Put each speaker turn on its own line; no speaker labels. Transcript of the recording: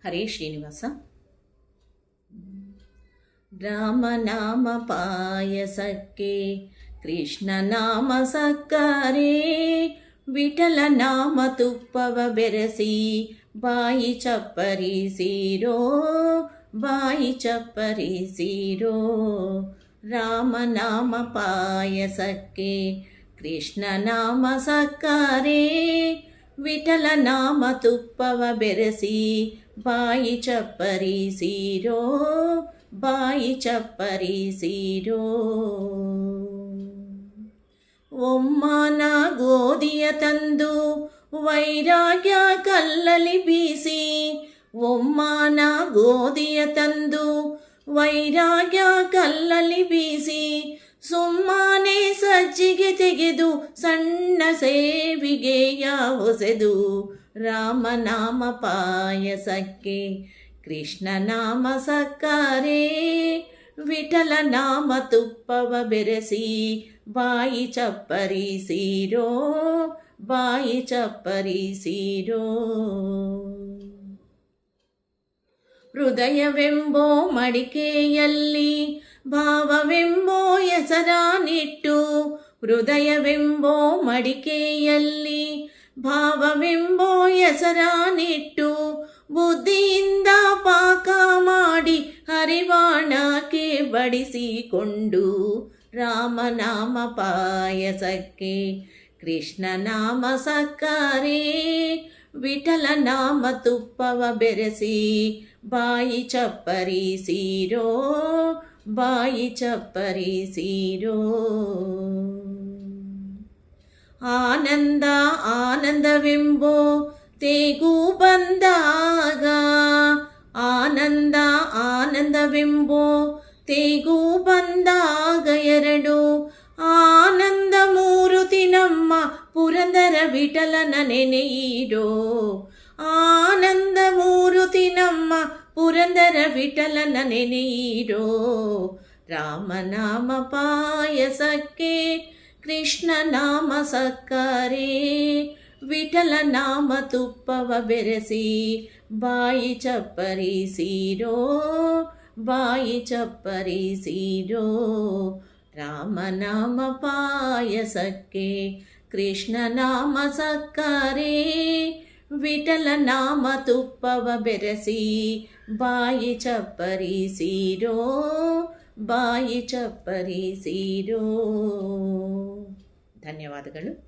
ಹರೇ ಶ್ರೀನಿವಾಸ. ರಾಮನಾಮ ಪಾಯಸಕ್ಕೆ ಕೃಷ್ಣ ನಾಮ ಸಕ್ಕರೆ, ವಿಠಲ ನಾಮ ತುಪ್ಪವ ಬೆರೆಸಿ ಬಾಯಿ ಚಪ್ಪರಿಸಿರೋ, ಬಾಯಿ ಚಪ್ಪರಿಸಿರೋ. ರಾಮನಾಮ ಪಾಯಸಕ್ಕೆ ಕೃಷ್ಣ ನಾಮ ಸಕ್ಕರೆ, ವಿಠಲ ನಾಮ ತುಪ್ಪವ ಬೆರೆಸಿ ಬಾಯಿ ಚಪ್ಪರಿಸಿರೋ, ಬಾಯಿ ಚಪ್ಪರಿಸಿರೋ. ಒಮ್ಮನ ಗೋಧಿಯ ತಂದು ವೈರಾಗ್ಯ ಕಲ್ಲಲ್ಲಿ ಬೀಸಿ, ಒಮ್ಮನ ಗೋಧಿಯ ತಂದು ವೈರಾಗ್ಯ ಕಲ್ಲಲ್ಲಿ ಬೀಸಿ, ಸುಮ್ಮನೆ ಸಜ್ಜಿಗೆ ತೆಗೆದು ಸಣ್ಣ ಸೇವಿಗೆಯ ಹೊಸೆದು, ರಾಮನಾಮ ಪಾಯಸಕ್ಕೆ ಕೃಷ್ಣ ನಾಮ ಸಕ್ಕರೆ, ವಿಠಲ ನಾಮ ತುಪ್ಪವ ಬೆರೆಸಿ ಬಾಯಿ ಚಪ್ಪರಿಸಿರೋ, ಬಾಯಿ ಚಪ್ಪರಿಸಿರೋ. ಹೃದಯವೆಂಬೋ ಮಡಿಕೆಯಲ್ಲಿ ಭಾವವೆಂಬೋ ಹೆಸರಾನಿಟ್ಟು, ಹೃದಯವೆಂಬೋ ಮಡಿಕೆಯಲ್ಲಿ ಭಾವವೆಂಬೋ ಹೆಸರಾನಿಟ್ಟು, ಬುದ್ಧಿಯಿಂದ ಪಾಕ ಮಾಡಿ ಹರಿವಾಣಕ್ಕೆ ಬಡಿಸಿಕೊಂಡು, ರಾಮನಾಮ ಪಾಯಸಕ್ಕೆ ಕೃಷ್ಣ ನಾಮ ಸಕ್ಕರೆ, ವಿಠಲ ನಾಮ ತುಪ್ಪವ ಬೆರೆಸಿ ಬಾಯಿ ಚಪ್ಪರಿಸಿರೋ, ಬಾಯಿ ಚಪ್ಪರಿಸಿರೋ. ಆನಂದ ಆನಂದವೆಂಬೋ ತೇಗು ಬಂದಾಗ, ಆನಂದ ಆನಂದವೆಂಬೋ ತೇಗು ಬಂದಾಗ ಎರಡು, ಆನಂದ ಮೂರುತಿ ನಮ್ಮ ಪುರಂದರ ವಿಠಲನ ನೆನೆಯಿರೋ, ಆನಂದ ಮೂರುತಿ ನಮ್ಮ ಪುರಂದರ ವಿಠಲನ ನೆನೆಯಿರೋ. ರಾಮನಾಮ ಪಾಯಸಕ್ಕೆ ಕೃಷ್ಣ ನಾಮ ಸಕ್ಕರೆ, ವಿಠಲ ನಾಮ ತುಪ್ಪವ ಬೆರೆಸಿ ಬಾಯಿ ಚಪ್ಪರಿಸಿರೋ, ಬಾಯಿ ಚಪ್ಪರಿಸಿರೋ. ರಾಮನಾಮ ಪಾಯಸಕ್ಕೆ ಕೃಷ್ಣ ನಾಮ ಸಕ್ಕರೆ, ವಿಠಲ ನಾಮ ತುಪ್ಪವ ಬೆರೆಸಿ ಬಾಯಿ ಚಪ್ಪರಿಸಿರೋ, ಬಾಯಿ ಚಪ್ಪರಿಸಿರೋ. ಧನ್ಯವಾದಗಳು.